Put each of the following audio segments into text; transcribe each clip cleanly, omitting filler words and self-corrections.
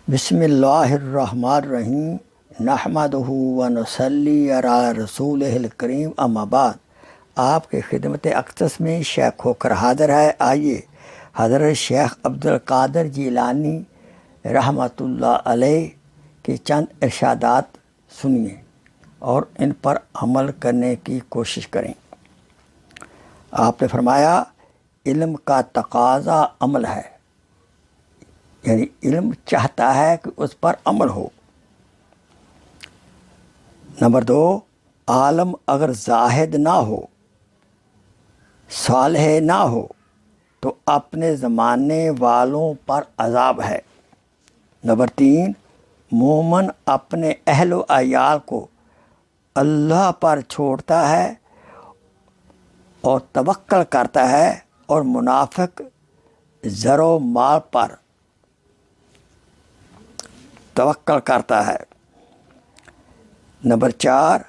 بسم اللہ الرحمن الرحیم نحمدہ و نصلی علی رسولہ الکریم اما بعد۔ آپ کے خدمت اقدس میں شیخ کھوکھر حاضر ہے۔ آئیے حضرت شیخ عبدالقادر جیلانی رحمۃ اللہ علیہ کے چند ارشادات سنیے اور ان پر عمل کرنے کی کوشش کریں۔ آپ نے فرمایا، علم کا تقاضا عمل ہے، یعنی علم چاہتا ہے کہ اس پر عمل ہو۔ نمبر 2، عالم اگر زاہد نہ ہو، صالح نہ ہو تو اپنے زمانے والوں پر عذاب ہے۔ نمبر 3، مومن اپنے اہل و عیال کو اللہ پر چھوڑتا ہے اور توکل کرتا ہے، اور منافق زر و مال پر توکل کرتا ہے۔ نمبر 4،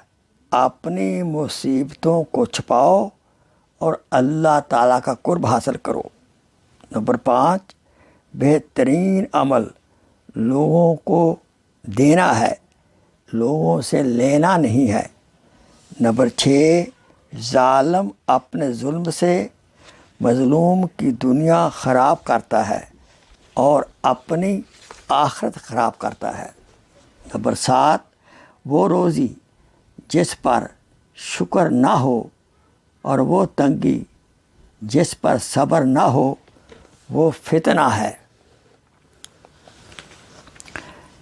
اپنی مصیبتوں کو چھپاؤ اور اللہ تعالیٰ کا قرب حاصل کرو۔ نمبر 5، بہترین عمل لوگوں کو دینا ہے، لوگوں سے لینا نہیں ہے۔ نمبر 6، ظالم اپنے ظلم سے مظلوم کی دنیا خراب کرتا ہے اور اپنی آخرت خراب کرتا ہے۔ نمبر 7، وہ روزی جس پر شکر نہ ہو اور وہ تنگی جس پر صبر نہ ہو وہ فتنہ ہے۔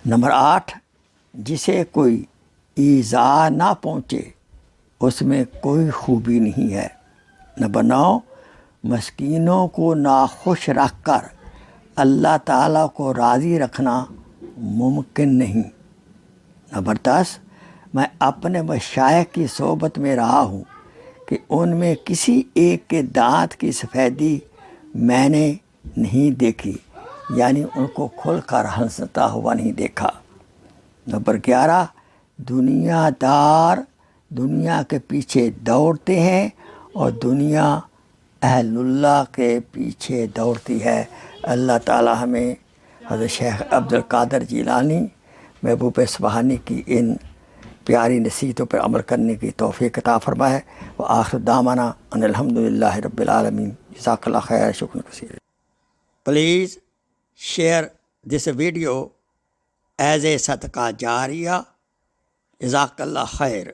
نمبر 8، جسے کوئی ایذا نہ پہنچے اس میں کوئی خوبی نہیں ہے۔ نمبر 9، مسکینوں کو ناخوش رکھ کر اللہ تعالیٰ کو راضی رکھنا ممکن نہیں۔ نمبر 10، میں اپنے مشائخ کی صحبت میں رہا ہوں کہ ان میں کسی ایک کے دانت کی سفیدی میں نے نہیں دیکھی، یعنی ان کو کھل کر ہنستا ہوا نہیں دیکھا۔ نمبر 11، دنیا دار دنیا کے پیچھے دوڑتے ہیں اور دنیا اہل اللہ کے پیچھے دوڑتی ہے۔ اللہ تعالیٰ ہمیں حضرت شیخ عبدالقادر جیلانی محبوب سبحانی کی ان پیاری نصیحتوں پر عمل کرنے کی توفیق عطا فرمائے۔ وآخر دعوانا ان الحمدللہ رب العالمین۔ جزاک اللہ خیر، شکر کثیر۔ Please share this video as a صدقہ جاریہ۔ جزاک اللہ خیر۔